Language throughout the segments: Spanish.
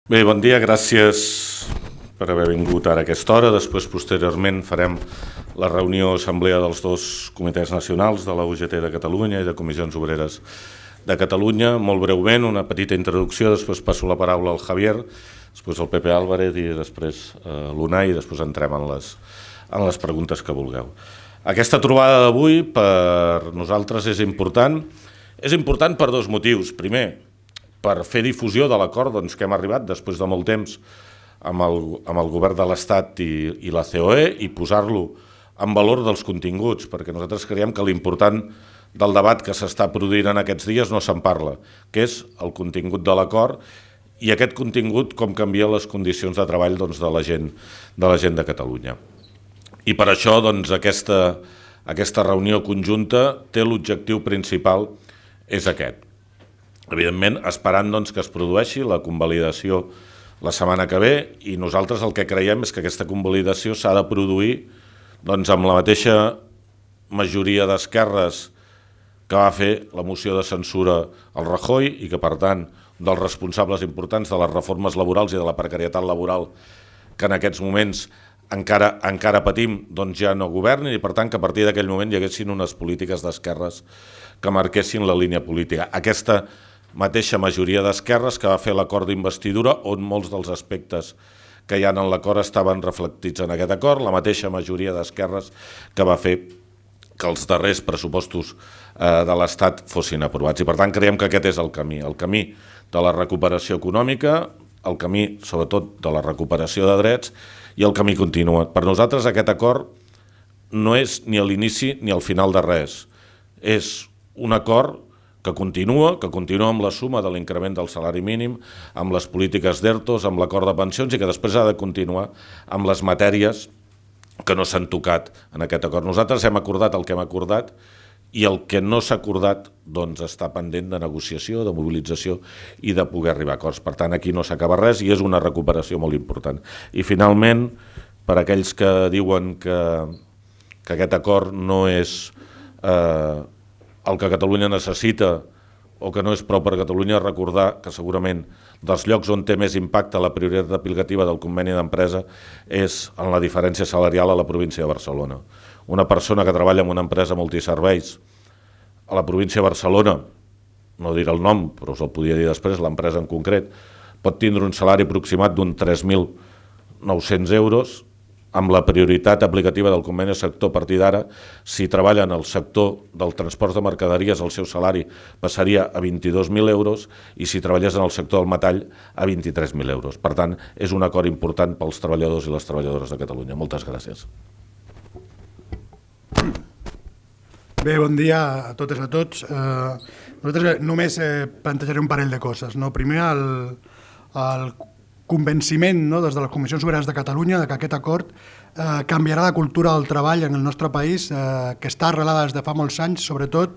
Bé, bon dia, gràcies per haver vingut ara a aquesta hora. Després, posteriorment, farem la reunió assemblea dels dos comitès nacionals, de la UGT de Catalunya i de Comissions Obreres de Catalunya. Molt breument, una petita introducció, després passo la paraula al Javier, després al Pepe Álvarez i després a l'Unai i després entrem en les preguntes que vulgueu. Aquesta trobada d'avui per nosaltres és important. És important per dos motius. Primer, per fer difusió de l'acord que hem arribat després de molt temps amb el govern de l'Estat i la COE i posar-lo en valor dels continguts, perquè nosaltres creiem que l'important del debat que s'està produint en aquests dies no se'n parla, que és el contingut de l'acord i aquest contingut com canvia les condicions de treball de la gent de Catalunya. I per això aquesta reunió conjunta té l'objectiu principal és aquest. Evidentment, esperant que es produeixi la convalidació la setmana que ve i nosaltres el que creiem és que aquesta convalidació s'ha de produir amb la mateixa majoria d'esquerres que va fer la moció de censura al Rajoy i que, per tant, dels responsables importants de les reformes laborals i de la precarietat laboral que en aquests moments encara patim, ja no governin i, per tant, que a partir d'aquell moment hi haguessin unes polítiques d'esquerres que marquessin la línia política. Aquesta mateixa majoria d'esquerres que va fer l'acord d'investidura on molts dels aspectes que hi ha en l'acord estaven reflectits en aquest acord, la mateixa majoria d'esquerres que va fer que els darrers pressupostos de l'Estat fossin aprovats. I per tant creiem que aquest és el camí de la recuperació econòmica, el camí sobretot de la recuperació de drets i el camí continua. Per nosaltres aquest acord no és ni a l'inici ni al final de res, és un acord que continua amb la suma de l'increment del salari mínim, amb les polítiques d'ERTOs, amb l'acord de pensions i que després ha de continuar amb les matèries que no s'han tocat en aquest acord. Nosaltres hem acordat el que hem acordat i el que no s'ha acordat està pendent de negociació, de mobilització i de poder arribar a acords. Per tant, aquí no s'acaba res i és una recuperació molt important. I finalment, per aquells que diuen que aquest acord no és el que Catalunya necessita o que no és prou per Catalunya, recordar que segurament dels llocs on té més impacte la prioritat aplicativa del conveni d'empresa és en la diferència salarial a la província de Barcelona. Una persona que treballa en una empresa multiserveis a la província de Barcelona, no diré el nom, però us el podia dir després, l'empresa en concret, pot tindre un salari aproximat d'un 3.900 euros, amb la prioritat aplicativa del conveni del sector a partir d'ara, si treballa en el sector del transport de mercaderies, el seu salari passaria a 22.000 euros i si treballés en el sector del metall a 23.000 euros. Per tant, és un acord important pels treballadors i les treballadores de Catalunya. Moltes gràcies. Bé, bon dia a totes i a tots. Nosaltres només plantejaré un parell de coses. Primer, el convenciment des de les Comissions Obreres de Catalunya que aquest acord canviarà la cultura del treball en el nostre país, que està arrelada des de fa molts anys, sobretot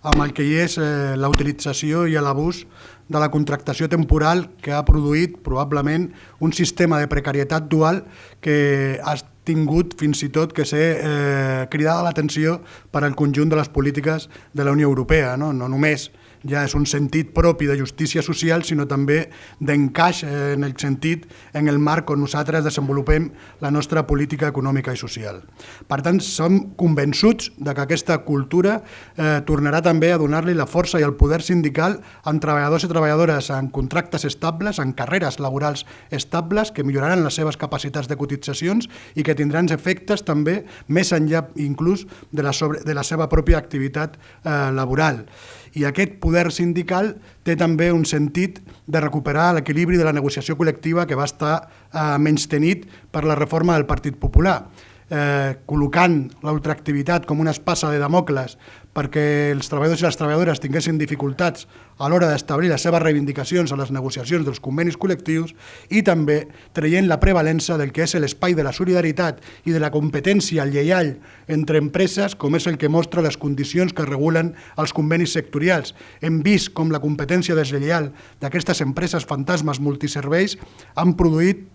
amb el que hi és la utilització i l'abús de la contractació temporal que ha produït probablement un sistema de precarietat dual que ha tingut fins i tot que ser cridada l'atenció per al conjunt de les polítiques de la Unió Europea. No només ja és un sentit propi de justícia social, sinó també d'encaix en el sentit en el marc on nosaltres desenvolupem la nostra política econòmica i social. Per tant, som convençuts que aquesta cultura tornarà també a donar-li la força i el poder sindical amb treballadors i treballadores en contractes estables, en carreres laborals estables, que milloraran les seves capacitats de cotitzacions i que tindran efectes també més enllà inclús de la seva pròpia activitat laboral. I aquest poder sindical té també un sentit de recuperar l'equilibri de la negociació col·lectiva que va estar menystenit per la reforma del Partit Popular, col·locant la ultraactivitat com una espasa de Damocles perquè els treballadors i les treballadores tinguessin dificultats a l'hora d'establir les seves reivindicacions a les negociacions dels convenis col·lectius i també traient la prevalença del que és l'espai de la solidaritat i de la competència lleial entre empreses, com és el que mostra les condicions que regulen els convenis sectorials. Hem vist com la competència deslleial d'aquestes empreses fantasmes multiserveis han produït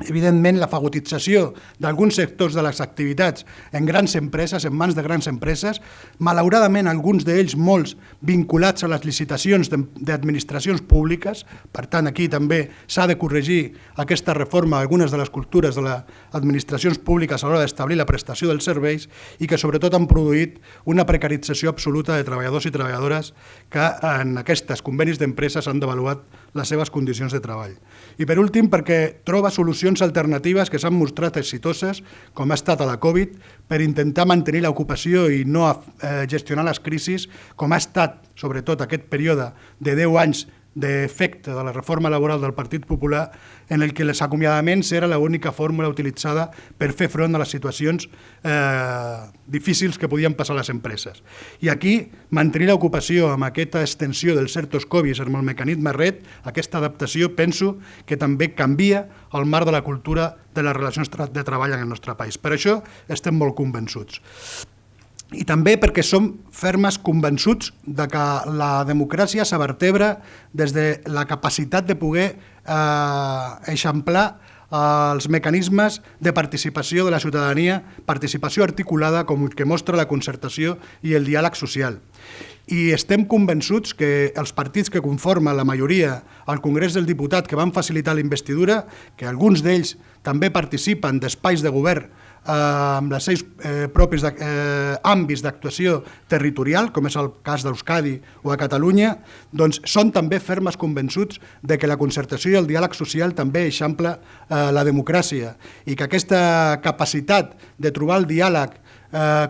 evidentment, la fagotització d'alguns sectors de les activitats en grans empreses, en mans de grans empreses, malauradament alguns d'ells molts vinculats a les licitacions d'administracions públiques. Per tant, aquí també s'ha de corregir aquesta reforma algunes de les cultures de les administracions públiques a l'hora d'establir la prestació dels serveis i que sobretot han produït una precarització absoluta de treballadors i treballadores que en aquests convenis d'empreses han devaluat les seves condicions de treball. I per últim, perquè troba solucions alternatives que s'han mostrat exitoses, com ha estat a la Covid, per intentar mantenir l'ocupació i no gestionar les crisis, com ha estat, sobretot, aquest període de 10 anys d'efecte de la reforma laboral del Partit Popular, en el que els acomiadaments era l'única fórmula utilitzada per fer front a les situacions difícils que podien passar a les empreses. I aquí, mantenir l'ocupació amb aquesta extensió dels certos Covid amb el mecanisme RET, aquesta adaptació, penso que també canvia el marc de la cultura de les relacions de treball en el nostre país. Per això estem molt convençuts. I també perquè som fermes convençuts de que la democràcia s'avertebra des de la capacitat de poder eixamplar els mecanismes de participació de la ciutadania, participació articulada com que mostra la concertació i el diàleg social. I estem convençuts que els partits que conformen la majoria al Congrés del Diputat que van facilitar la investidura, que alguns d'ells també participen d'espais de govern amb els seus propis àmbits d'actuació territorial, com és el cas d'Euskadi o a Catalunya, doncs són també fermes convençuts de que la concertació i el diàleg social també eixampla la democràcia i que aquesta capacitat de trobar el diàleg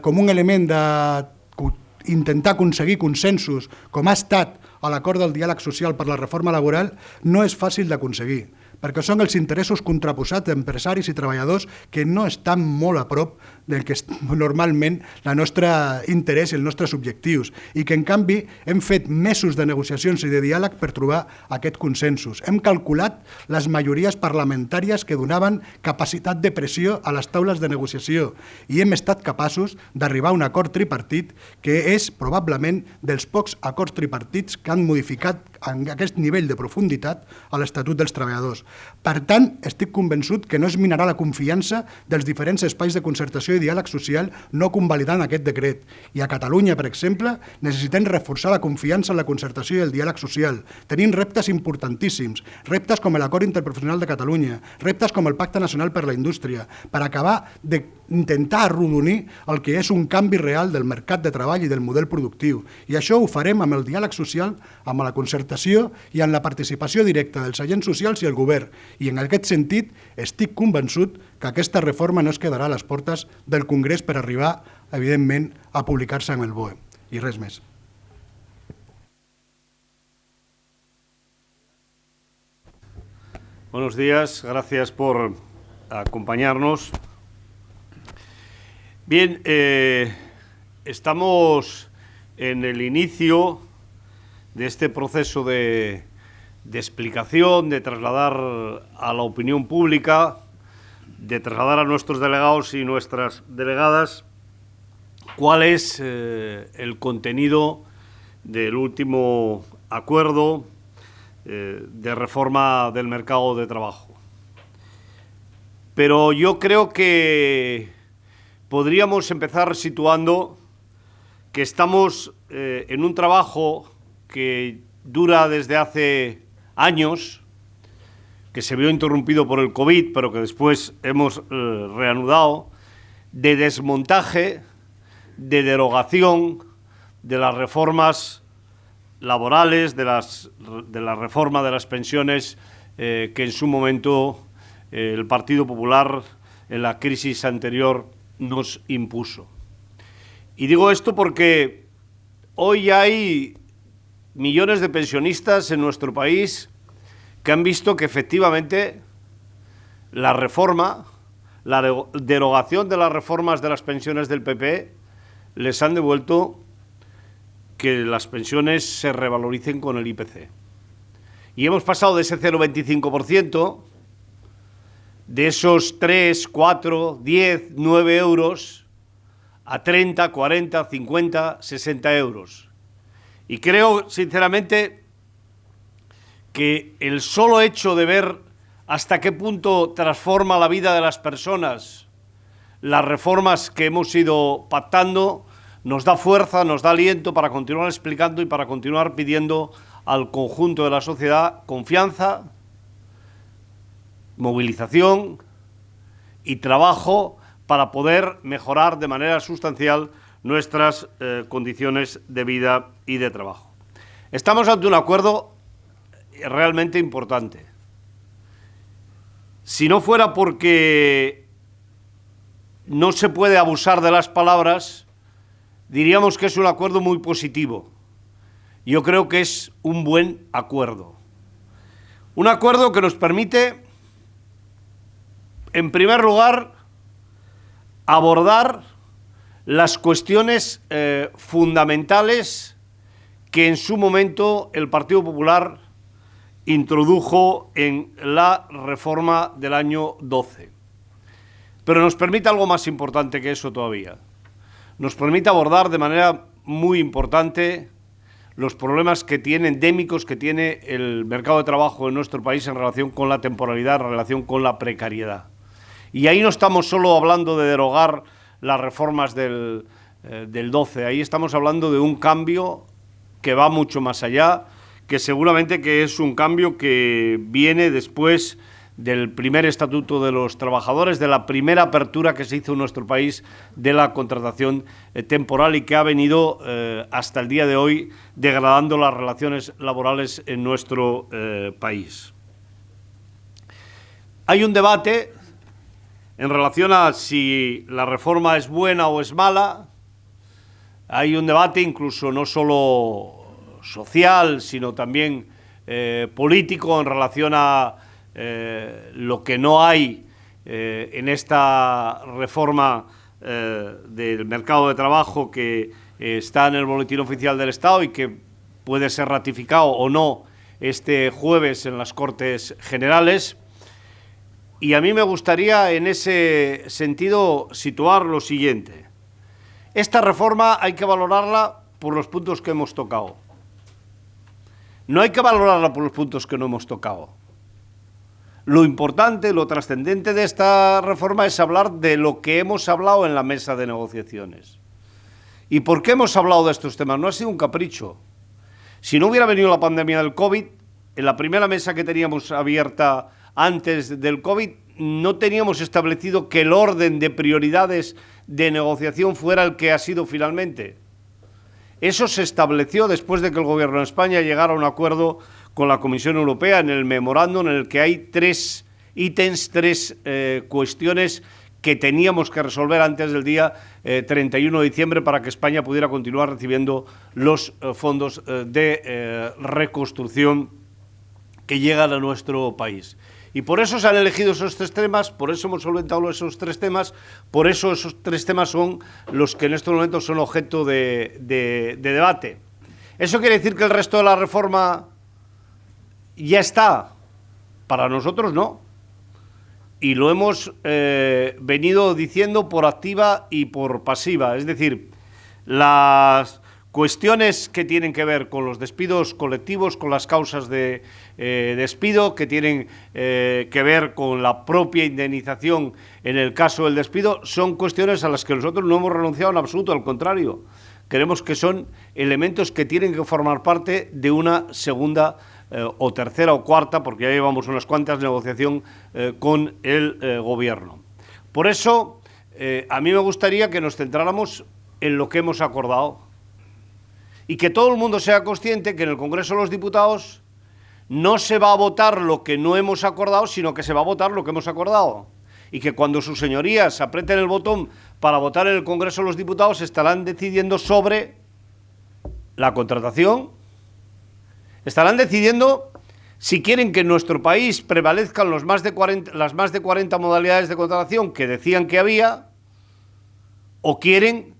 com un element d'intentar aconseguir consensos, com ha estat a l'acord del diàleg social per la reforma laboral, no és fàcil d'aconseguir, perquè són els interessos contraposats d'empresaris i treballadors que no estan molt a prop del que és normalment el nostre interès i els nostres objectius, i que en canvi hem fet mesos de negociacions i de diàleg per trobar aquests consensos. Hem calculat les majories parlamentàries que donaven capacitat de pressió a les taules de negociació i hem estat capaços d'arribar a un acord tripartit que és probablement dels pocs acords tripartits que han modificat en aquest nivell de profunditat a l'Estatut dels Treballadors. Per tant, estic convençut que no es minarà la confiança dels diferents espais de concertació i diàleg social no convalidant aquest decret. I a Catalunya, per exemple, necessitem reforçar la confiança en la concertació i el diàleg social. Tenim reptes importantíssims, reptes com l'Acord Interprofessional de Catalunya, reptes com el Pacte Nacional per la Indústria, per acabar d'intentar arrodonir el que és un canvi real del mercat de treball i del model productiu. I això ho farem amb el diàleg social, amb la concertació i amb la participació directa dels agents socials i el govern. I en aquest sentit estic convençut que aquesta reforma no es quedarà a les portes del Congrés per arribar, evidentment, a publicar-se en el BOE. I res més. Buenos días, gracias por acompañarnos. Bien, estamos en el inicio de este proceso de explicación, de trasladar a la opinión pública, de trasladar a nuestros delegados y nuestras delegadas cuál es el contenido del último acuerdo de reforma del mercado de trabajo. Pero yo creo que podríamos empezar situando que estamos en un trabajo que dura desde hace años, que se vio interrumpido por el COVID, pero que después hemos reanudado, de desmontaje, de derogación de las reformas laborales, de la reforma de las pensiones que en su momento el Partido Popular en la crisis anterior nos impuso. Y digo esto porque hoy hay millones de pensionistas en nuestro país que han visto que efectivamente la reforma, la derogación de las reformas de las pensiones del PP les han devuelto que las pensiones se revaloricen con el IPC. Y hemos pasado de ese 0,25%, de esos 3, 4, 10, 9 euros, a 30, 40, 50, 60 euros. Y creo, sinceramente, que el solo hecho de ver hasta qué punto transforma la vida de las personas las reformas que hemos ido pactando, nos da fuerza, nos da aliento para continuar explicando y para continuar pidiendo al conjunto de la sociedad confianza, movilización y trabajo para poder mejorar de manera sustancial nuestras condiciones de vida y de trabajo. Estamos ante un acuerdo realmente importante. Si no fuera porque no se puede abusar de las palabras, diríamos que es un acuerdo muy positivo. Yo creo que es un buen acuerdo. Un acuerdo que nos permite, en primer lugar, abordar las cuestiones fundamentales que en su momento el Partido Popular introdujo en la reforma del año 12. Pero nos permite algo más importante que eso todavía. Nos permite abordar de manera muy importante los problemas endémicos que tiene el mercado de trabajo en nuestro país en relación con la temporalidad, en relación con la precariedad. Y ahí no estamos solo hablando de derogar las reformas del 12, ahí estamos hablando de un cambio que va mucho más allá, que seguramente que es un cambio que viene después del primer Estatuto de los Trabajadores, de la primera apertura que se hizo en nuestro país de la contratación temporal y que ha venido hasta el día de hoy degradando las relaciones laborales en nuestro país. Hay un debate en relación a si la reforma es buena o es mala. Hay un debate incluso no solo social, sino también político en relación a lo que no hay en esta reforma del mercado de trabajo que está en el Boletín Oficial del Estado y que puede ser ratificado o no este jueves en las Cortes Generales. Y a mí me gustaría en ese sentido situar lo siguiente. Esta reforma hay que valorarla por los puntos que hemos tocado. No hay que valorarla por los puntos que no hemos tocado. Lo importante, lo trascendente de esta reforma es hablar de lo que hemos hablado en la mesa de negociaciones. ¿Y por qué hemos hablado de estos temas? No ha sido un capricho. Si no hubiera venido la pandemia del COVID, en la primera mesa que teníamos abierta antes del COVID, no teníamos establecido que el orden de prioridades de negociación fuera el que ha sido finalmente. Eso se estableció después de que el Gobierno de España llegara a un acuerdo con la Comisión Europea en el memorándum en el que hay tres ítems, tres cuestiones que teníamos que resolver antes del día 31 de diciembre para que España pudiera continuar recibiendo los fondos de reconstrucción que llegan a nuestro país. Y por eso se han elegido esos tres temas, por eso hemos solventado esos tres temas, por eso esos tres temas son los que en estos momentos son objeto de debate. ¿Eso quiere decir que el resto de la reforma ya está? Para nosotros no. Y lo hemos venido diciendo por activa y por pasiva. Es decir, las cuestiones que tienen que ver con los despidos colectivos, con las causas de despido, que tienen que ver con la propia indemnización en el caso del despido, son cuestiones a las que nosotros no hemos renunciado en absoluto, al contrario. Creemos que son elementos que tienen que formar parte de una segunda o tercera o cuarta, porque ya llevamos unas cuantas negociaciones con el Gobierno. Por eso, a mí me gustaría que nos centráramos en lo que hemos acordado y que todo el mundo sea consciente que en el Congreso de los Diputados no se va a votar lo que no hemos acordado, sino que se va a votar lo que hemos acordado. Y que cuando sus señorías aprieten el botón para votar en el Congreso de los Diputados estarán decidiendo sobre la contratación, estarán decidiendo si quieren que en nuestro país prevalezcan las más de 40 modalidades de contratación que decían que había, o quieren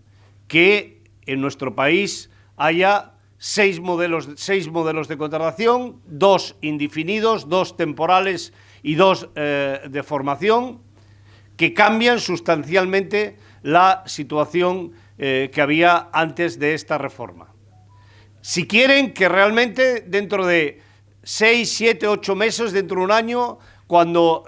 que en nuestro país haya seis modelos de contratación, 2 indefinidos, 2 temporales y 2 de formación, que cambian sustancialmente la situación que había antes de esta reforma. Si quieren que realmente dentro de 6, 7, 8 meses, dentro de un año, cuando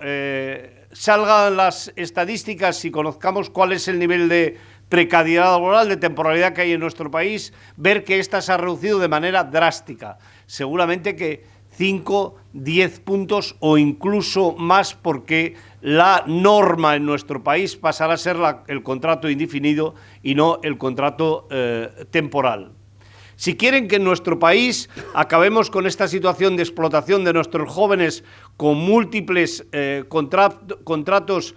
salgan las estadísticas y conozcamos cuál es el nivel de precariedad laboral, de temporalidad que hay en nuestro país, ver que esta se ha reducido de manera drástica. Seguramente que 5, 10 puntos o incluso más, porque la norma en nuestro país pasará a ser el contrato indefinido y no el contrato temporal. Si quieren que en nuestro país acabemos con esta situación de explotación de nuestros jóvenes con múltiples contratos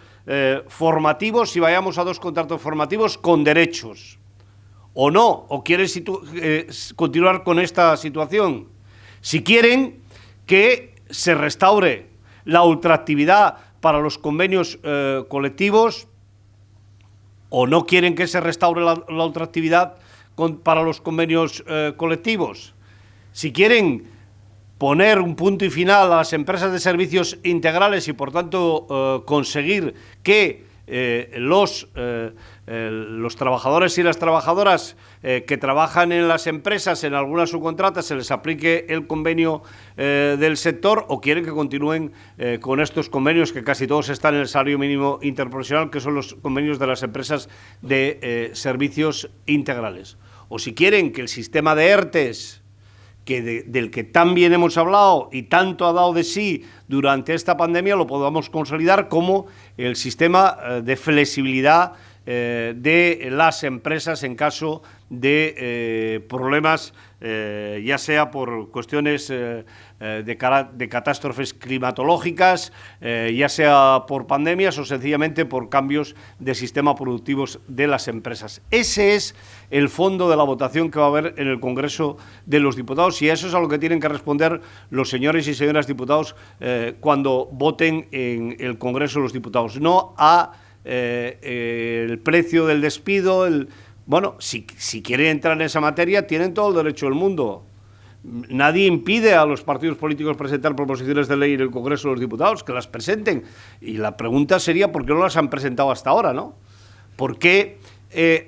formativos, y vayamos a 2 contratos formativos con derechos, o no, o quieren continuar con esta situación. Si quieren que se restaure la ultraactividad para los convenios colectivos, o no quieren que se restaure la ultraactividad para los convenios colectivos. Si quieren poner un punto y final a las empresas de servicios integrales y, por tanto, conseguir que los trabajadores y las trabajadoras que trabajan en las empresas, en algunas subcontratas, se les aplique el convenio del sector, o quieren que continúen con estos convenios que casi todos están en el salario mínimo interprofesional, que son los convenios de las empresas de servicios integrales. O si quieren que el sistema de ERTES, del que tan bien hemos hablado y tanto ha dado de sí durante esta pandemia, lo podamos consolidar como el sistema de flexibilidad de las empresas en caso de problemas, ya sea por cuestiones de catástrofes climatológicas, ya sea por pandemias o sencillamente por cambios de sistema productivos de las empresas. Ese es el fondo de la votación que va a haber en el Congreso de los Diputados, y eso es a lo que tienen que responder los señores y señoras diputados cuando voten en el Congreso de los Diputados, no a el precio del despido. Bueno, si quieren entrar en esa materia, tienen todo el derecho del mundo. Nadie impide a los partidos políticos presentar proposiciones de ley en el Congreso de los Diputados, que las presenten. Y la pregunta sería, ¿por qué no las han presentado hasta ahora, no? ¿Por qué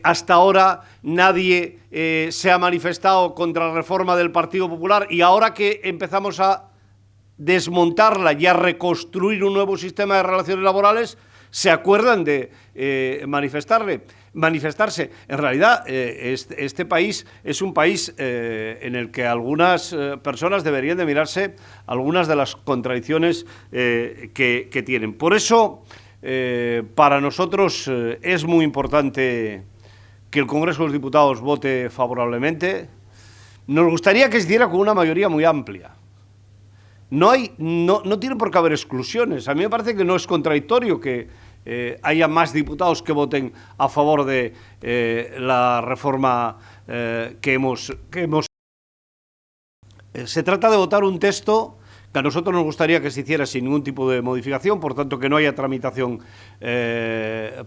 hasta ahora nadie se ha manifestado contra la reforma del Partido Popular, y ahora que empezamos a desmontarla y a reconstruir un nuevo sistema de relaciones laborales, se acuerdan de manifestarse? En realidad, este país es un país en el que algunas personas deberían de mirarse algunas de las contradicciones que tienen. Por eso, para nosotros es muy importante que el Congreso de los Diputados vote favorablemente. Nos gustaría que se hiciera con una mayoría muy amplia. No tiene por qué haber exclusiones. A mí me parece que no es contradictorio que haya más diputados que voten a favor de la reforma que hemos. Se trata de votar un texto que a nosotros nos gustaría que se hiciera sin ningún tipo de modificación, por tanto que no haya tramitación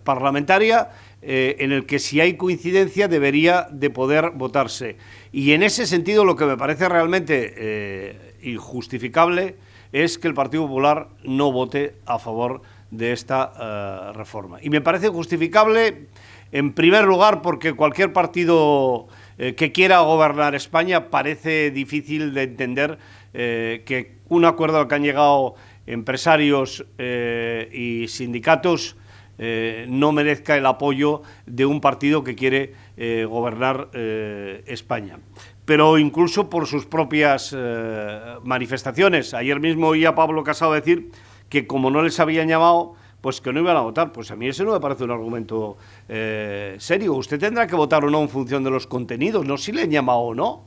parlamentaria, en el que si hay coincidencia debería de poder votarse. Y en ese sentido lo que me parece realmente injustificable es que el Partido Popular no vote a favor de esta reforma. Y me parece justificable, en primer lugar, porque cualquier partido que quiera gobernar España parece difícil de entender que un acuerdo al que han llegado empresarios y sindicatos no merezca el apoyo de un partido que quiere gobernar España. Pero incluso por sus propias manifestaciones. Ayer mismo oía a Pablo Casado decir que como no les habían llamado, pues que no iban a votar. Pues a mí ese no me parece un argumento serio. Usted tendrá que votar o no en función de los contenidos, no si le han llamado o no.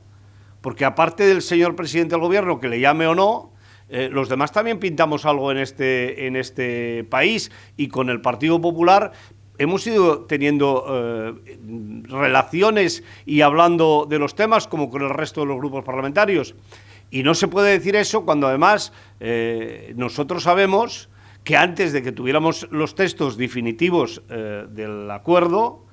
Porque aparte del señor presidente del gobierno que le llame o no, los demás también pintamos algo en este país, y con el Partido Popular hemos ido teniendo relaciones y hablando de los temas como con el resto de los grupos parlamentarios. Y no se puede decir eso cuando además nosotros sabemos que antes de que tuviéramos los textos definitivos del acuerdo,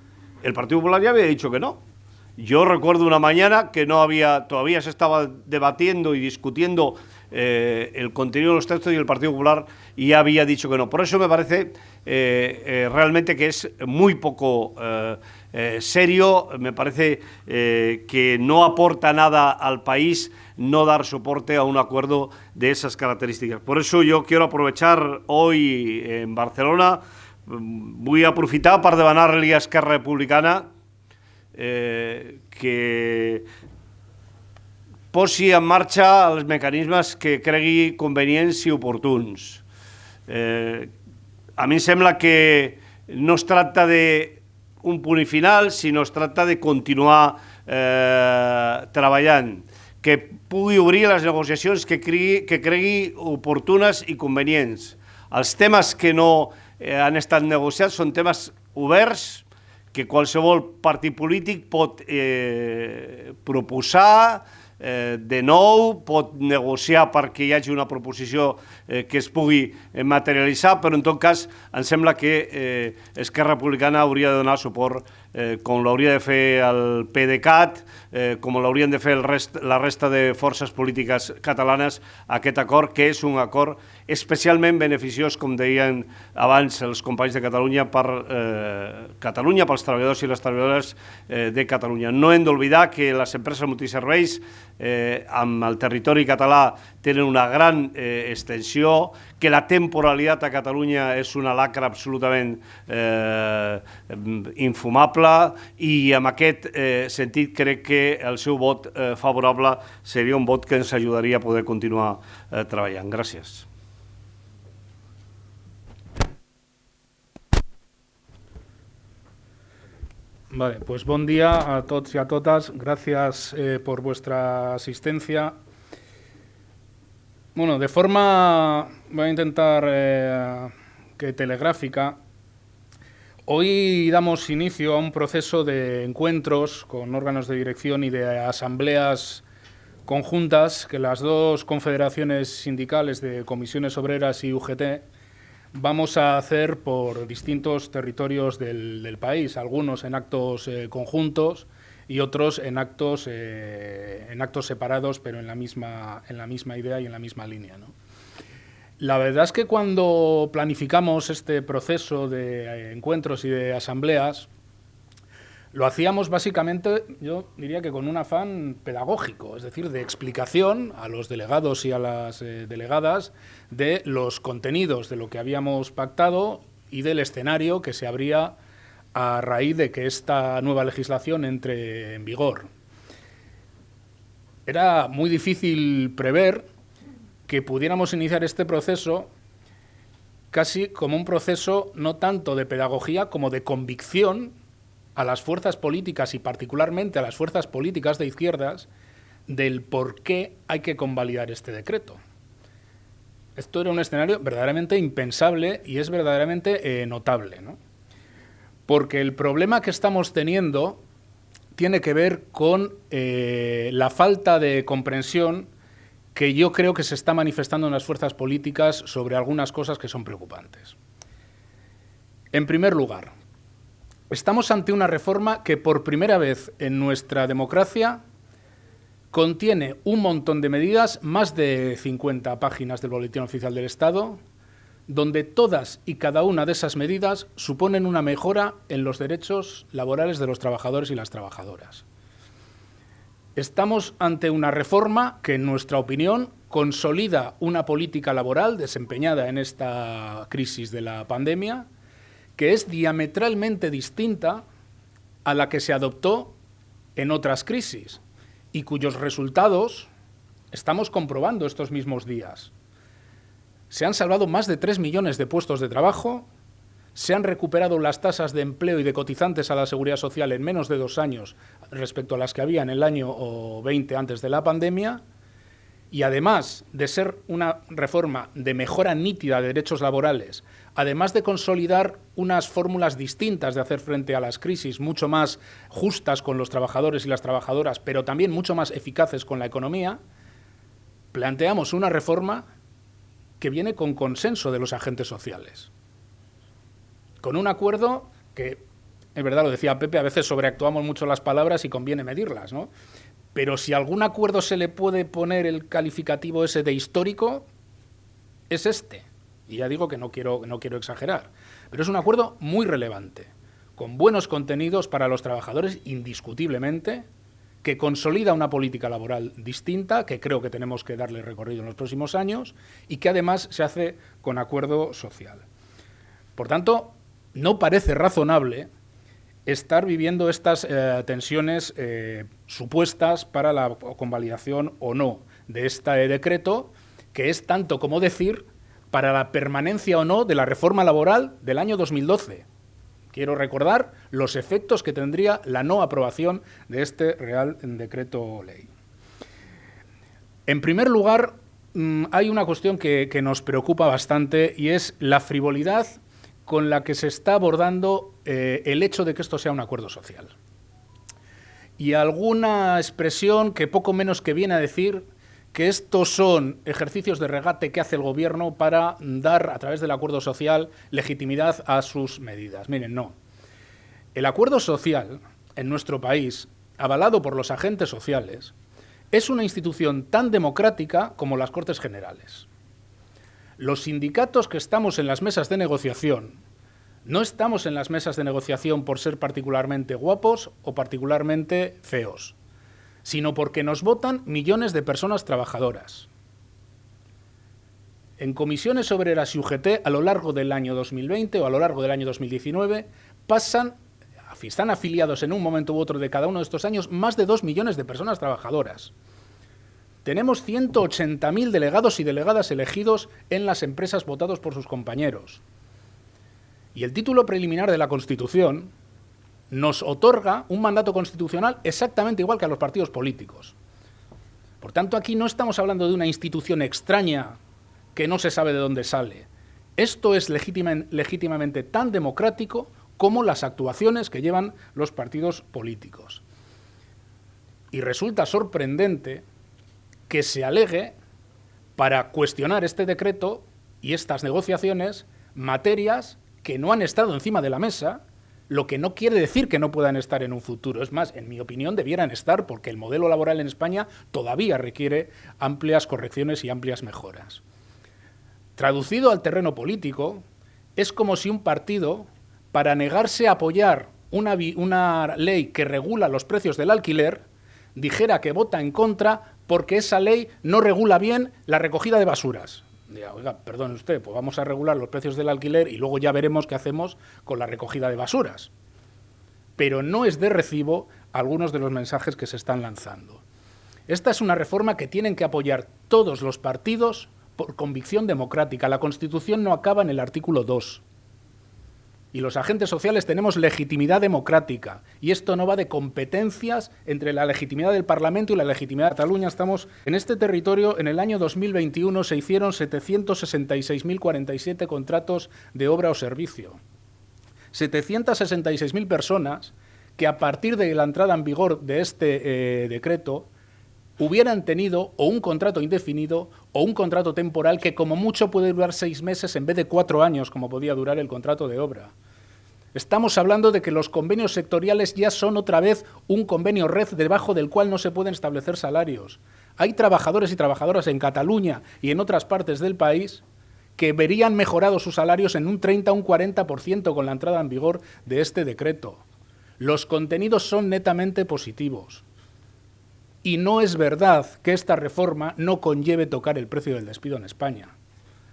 el Partido Popular ya había dicho que no. Yo recuerdo una mañana que todavía se estaba debatiendo y discutiendo el contenido de los textos y el Partido Popular ya había dicho que no. Por eso me parece realmente que es muy poco serio, me parece que no aporta nada al país no dar soporte a un acuerdo de esas características. Por eso yo quiero aprovechar hoy en Barcelona, vull aprofitar per demanar-li a Esquerra Republicana que posi en marxa els mecanismes que cregui convenients i oportuns. A mi em sembla que no es tracta d'un punt i final, sinó es tracta de continuar treballant, que pugui obrir les negociacions que cregui oportunes i convenients. Els temes que no han estat negociats són temes oberts que qualsevol partit polític pot proposar de nou, pot negociar perquè hi hagi una proposició que es pugui materialitzar, però en tot cas em sembla que Esquerra Republicana hauria de donar suport, com l'hauria de fer el PDeCAT, com l'haurien de fer la resta de forces polítiques catalanes, aquest acord, que és un acord especialment beneficiós, com deien abans els companys de Catalunya, per Catalunya, pels treballadors i les treballadores de Catalunya. No hem d'oblidar que les empreses multiserveis amb el territori català tenen una gran extensió, que la temporalitat a Catalunya és una lacra absolutament infumable, i en aquest sentit crec que el seu vot favorable seria un vot que ens ajudaria a poder continuar treballant. Gràcies. Vale, pues buen día a todos y a todas. Gracias por vuestra asistencia. Bueno, de forma, voy a intentar que telegráfica. Hoy damos inicio a un proceso de encuentros con órganos de dirección y de asambleas conjuntas que las dos confederaciones sindicales de Comisiones Obreras y UGT vamos a hacer por distintos territorios del país, algunos en actos conjuntos y otros en actos separados, pero en la misma idea y en la misma línea, ¿no? La verdad es que cuando planificamos este proceso de encuentros y de asambleas, lo hacíamos básicamente, yo diría que con un afán pedagógico, es decir, de explicación a los delegados y a las delegadas de los contenidos de lo que habíamos pactado y del escenario que se abría a raíz de que esta nueva legislación entre en vigor. Era muy difícil prever que pudiéramos iniciar este proceso casi como un proceso no tanto de pedagogía como de convicción a las fuerzas políticas y particularmente a las fuerzas políticas de izquierdas del por qué hay que convalidar este decreto. Esto era un escenario verdaderamente impensable y es verdaderamente notable, ¿no? Porque el problema que estamos teniendo tiene que ver con la falta de comprensión que yo creo que se está manifestando en las fuerzas políticas sobre algunas cosas que son preocupantes. En primer lugar, estamos ante una reforma que por primera vez en nuestra democracia contiene un montón de medidas, más de 50 páginas del Boletín Oficial del Estado, donde todas y cada una de esas medidas suponen una mejora en los derechos laborales de los trabajadores y las trabajadoras. Estamos ante una reforma que, en nuestra opinión, consolida una política laboral desempeñada en esta crisis de la pandemia, que es diametralmente distinta a la que se adoptó en otras crisis y cuyos resultados estamos comprobando estos mismos días. Se han salvado más de 3 millones de puestos de trabajo, se han recuperado las tasas de empleo y de cotizantes a la Seguridad Social en menos de 2 años respecto a las que había en el año 20 antes de la pandemia, y además de ser una reforma de mejora nítida de derechos laborales, además de consolidar unas fórmulas distintas de hacer frente a las crisis, mucho más justas con los trabajadores y las trabajadoras, pero también mucho más eficaces con la economía, planteamos una reforma que viene con consenso de los agentes sociales, con un acuerdo que, es verdad, lo decía Pepe, a veces sobreactuamos mucho las palabras y conviene medirlas, ¿no? Pero si a algún acuerdo se le puede poner el calificativo ese de histórico, es este. Y ya digo que no quiero exagerar. Pero es un acuerdo muy relevante, con buenos contenidos para los trabajadores, indiscutiblemente, que consolida una política laboral distinta, que creo que tenemos que darle recorrido en los próximos años, y que además se hace con acuerdo social. Por tanto, no parece razonable estar viviendo estas tensiones supuestas para la convalidación o no de este decreto, que es tanto como decir para la permanencia o no de la reforma laboral del año 2012. Quiero recordar los efectos que tendría la no aprobación de este Real Decreto Ley. En primer lugar, hay una cuestión que nos preocupa bastante y es la frivolidad con la que se está abordando el hecho de que esto sea un acuerdo social. Y alguna expresión que poco menos que viene a decir que estos son ejercicios de regate que hace el Gobierno para dar, a través del acuerdo social, legitimidad a sus medidas. Miren, no. El acuerdo social en nuestro país, avalado por los agentes sociales, es una institución tan democrática como las Cortes Generales. Los sindicatos que estamos en las mesas de negociación, no estamos en las mesas de negociación por ser particularmente guapos o particularmente feos, sino porque nos votan millones de personas trabajadoras. En comisiones obreras y UGT, a lo largo del año 2020 o a lo largo del año 2019, están afiliados en un momento u otro de cada uno de estos años más de 2 millones de personas trabajadoras. Tenemos 180.000 delegados y delegadas elegidos en las empresas votados por sus compañeros. Y el título preliminar de la Constitución nos otorga un mandato constitucional exactamente igual que a los partidos políticos. Por tanto, aquí no estamos hablando de una institución extraña que no se sabe de dónde sale. Esto es legítimamente tan democrático como las actuaciones que llevan los partidos políticos. Y resulta sorprendente que se alegue para cuestionar este decreto y estas negociaciones materias que no han estado encima de la mesa, lo que no quiere decir que no puedan estar en un futuro. Es más, en mi opinión, debieran estar porque el modelo laboral en España todavía requiere amplias correcciones y amplias mejoras. Traducido al terreno político, es como si un partido, para negarse a apoyar una ley que regula los precios del alquiler, dijera que vota en contra porque esa ley no regula bien la recogida de basuras. Diga, oiga, perdone usted, pues vamos a regular los precios del alquiler y luego ya veremos qué hacemos con la recogida de basuras. Pero no es de recibo algunos de los mensajes que se están lanzando. Esta es una reforma que tienen que apoyar todos los partidos por convicción democrática. La Constitución no acaba en el artículo 2. Y los agentes sociales tenemos legitimidad democrática. Y esto no va de competencias entre la legitimidad del Parlamento y la legitimidad de Cataluña. Estamos en este territorio, en el año 2021 se hicieron 766.047 contratos de obra o servicio. 766.000 personas que a partir de la entrada en vigor de este decreto hubieran tenido o un contrato indefinido o un contrato temporal que como mucho puede durar 6 meses en vez de 4 años, como podía durar el contrato de obra. Estamos hablando de que los convenios sectoriales ya son otra vez un convenio red debajo del cual no se pueden establecer salarios. Hay trabajadores y trabajadoras en Cataluña y en otras partes del país que verían mejorados sus salarios en un 30 o un 40% con la entrada en vigor de este decreto. Los contenidos son netamente positivos. Y no es verdad que esta reforma no conlleve tocar el precio del despido en España.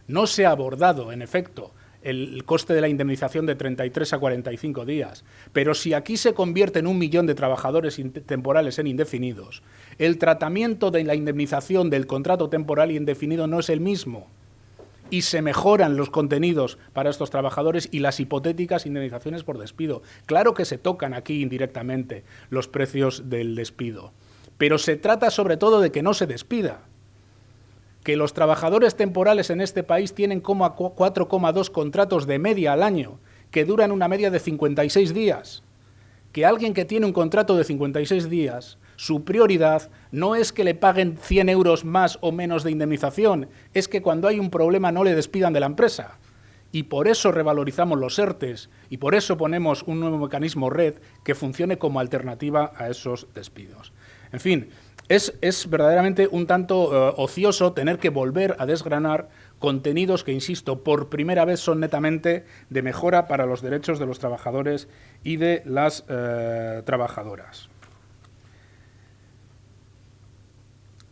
No se ha abordado, en efecto, el coste de la indemnización de 33 a 45 días. Pero si aquí se convierte en 1 millón de trabajadores temporales en indefinidos, el tratamiento de la indemnización del contrato temporal y indefinido no es el mismo. Y se mejoran los contenidos para estos trabajadores y las hipotéticas indemnizaciones por despido. Claro que se tocan aquí indirectamente los precios del despido. Pero se trata sobre todo de que no se despida, que los trabajadores temporales en este país tienen 4,2 contratos de media al año, que duran una media de 56 días, que alguien que tiene un contrato de 56 días, su prioridad no es que le paguen 100 euros más o menos de indemnización, es que cuando hay un problema no le despidan de la empresa. Y por eso revalorizamos los ERTES y por eso ponemos un nuevo mecanismo red que funcione como alternativa a esos despidos. En fin, Es verdaderamente un tanto ocioso tener que volver a desgranar contenidos que, insisto, por primera vez son netamente de mejora para los derechos de los trabajadores y de las trabajadoras.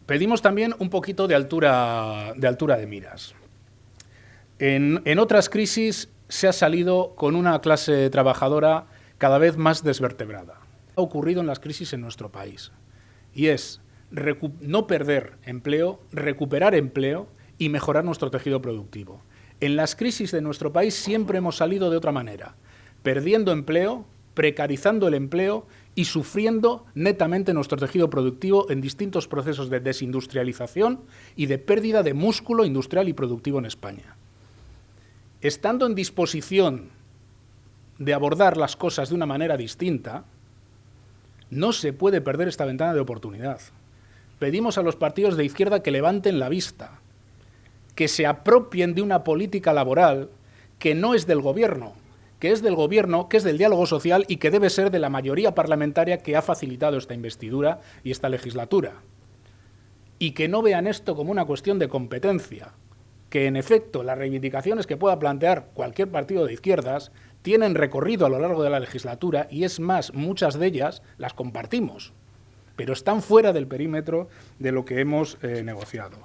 Pedimos también un poquito de altura de miras. En otras crisis se ha salido con una clase trabajadora cada vez más desvertebrada. Ha ocurrido en las crisis en nuestro país, y es no perder empleo, recuperar empleo y mejorar nuestro tejido productivo. En las crisis de nuestro país siempre hemos salido de otra manera, perdiendo empleo, precarizando el empleo y sufriendo netamente nuestro tejido productivo en distintos procesos de desindustrialización y de pérdida de músculo industrial y productivo en España. Estando en disposición de abordar las cosas de una manera distinta, no se puede perder esta ventana de oportunidad. Pedimos a los partidos de izquierda que levanten la vista, que se apropien de una política laboral que no es del Gobierno, que es del Gobierno, que es del diálogo social y que debe ser de la mayoría parlamentaria que ha facilitado esta investidura y esta legislatura. Y que no vean esto como una cuestión de competencia, que en efecto las reivindicaciones que pueda plantear cualquier partido de izquierdas tienen recorrido a lo largo de la legislatura y, es más, muchas de ellas las compartimos, pero están fuera del perímetro de lo que hemos negociado.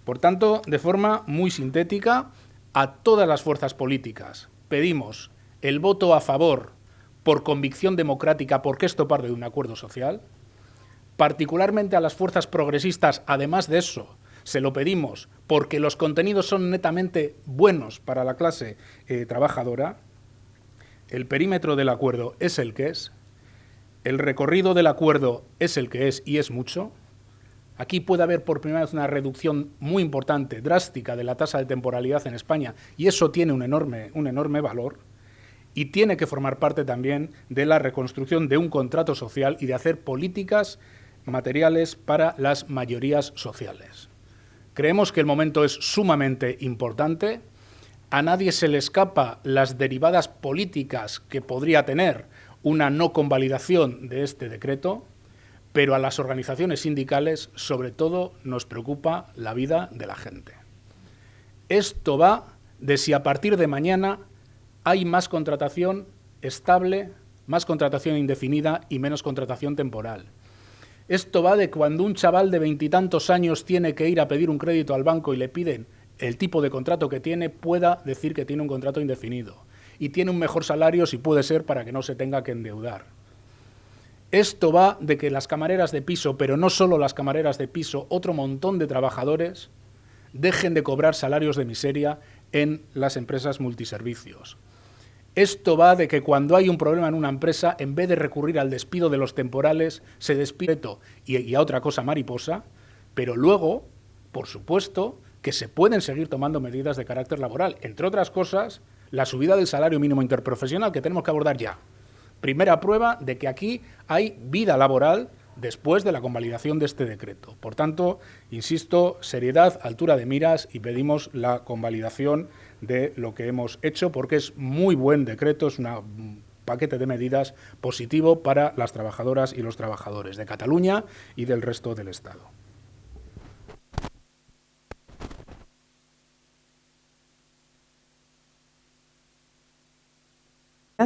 Por tanto, de forma muy sintética, a todas las fuerzas políticas pedimos el voto a favor por convicción democrática, porque esto parte de un acuerdo social. Particularmente a las fuerzas progresistas, además de eso, se lo pedimos porque los contenidos son netamente buenos para la clase trabajadora. El perímetro del acuerdo es el que es. El recorrido del acuerdo es el que es y es mucho. Aquí puede haber por primera vez una reducción muy importante, drástica, de la tasa de temporalidad en España, y eso tiene un enorme valor, y tiene que formar parte también de la reconstrucción de un contrato social y de hacer políticas materiales para las mayorías sociales. Creemos que el momento es sumamente importante. A nadie se le escapa las derivadas políticas que podría tener una no convalidación de este decreto, pero a las organizaciones sindicales, sobre todo, nos preocupa la vida de la gente. Esto va de si a partir de mañana hay más contratación estable, más contratación indefinida y menos contratación temporal. Esto va de cuando un chaval de 20 y tantos años tiene que ir a pedir un crédito al banco y le piden el tipo de contrato que tiene, pueda decir que tiene un contrato indefinido y tiene un mejor salario si puede ser para que no se tenga que endeudar. Esto va de que las camareras de piso, pero no solo las camareras de piso, otro montón de trabajadores dejen de cobrar salarios de miseria en las empresas multiservicios. Esto va de que cuando hay un problema en una empresa, en vez de recurrir al despido de los temporales, se despide y a otra cosa mariposa, pero luego, por supuesto, que se pueden seguir tomando medidas de carácter laboral. Entre otras cosas, la subida del salario mínimo interprofesional que tenemos que abordar ya. Primera prueba de que aquí hay vida laboral después de la convalidación de este decreto. Por tanto, insisto, seriedad, altura de miras y pedimos la convalidación de lo que hemos hecho porque es muy buen decreto, es un paquete de medidas positivo para las trabajadoras y los trabajadores de Cataluña y del resto del Estado.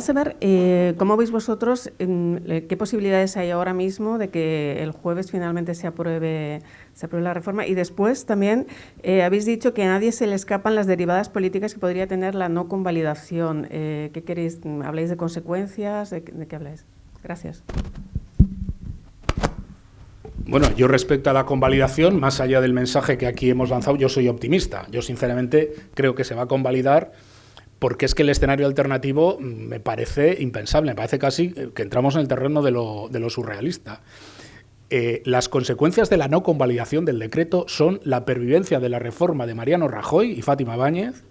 Saber cómo veis vosotros, qué posibilidades hay ahora mismo de que el jueves finalmente se apruebe la reforma, y después también habéis dicho que a nadie se le escapan las derivadas políticas que podría tener la no convalidación. ¿Qué queréis? ¿Habláis de consecuencias? ¿De qué habláis? Gracias. Bueno, yo respecto a la convalidación, más allá del mensaje que aquí hemos lanzado, yo soy optimista. Yo sinceramente creo que se va a convalidar, porque es que el escenario alternativo me parece impensable, me parece casi que entramos en el terreno de lo surrealista. Las consecuencias de la no convalidación del decreto son la pervivencia de la reforma de Mariano Rajoy y Fátima Báñez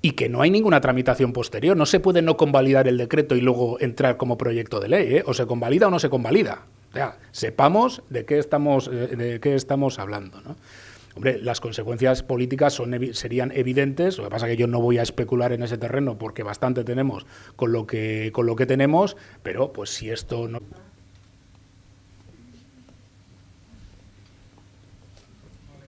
y que no hay ninguna tramitación posterior. No se puede no convalidar el decreto y luego entrar como proyecto de ley, o se convalida o no se convalida. O sea, sepamos de qué estamos hablando, ¿no? Hombre, las consecuencias políticas serían evidentes. Lo que pasa es que yo no voy a especular en ese terreno porque bastante tenemos con lo que tenemos, pero pues si esto no...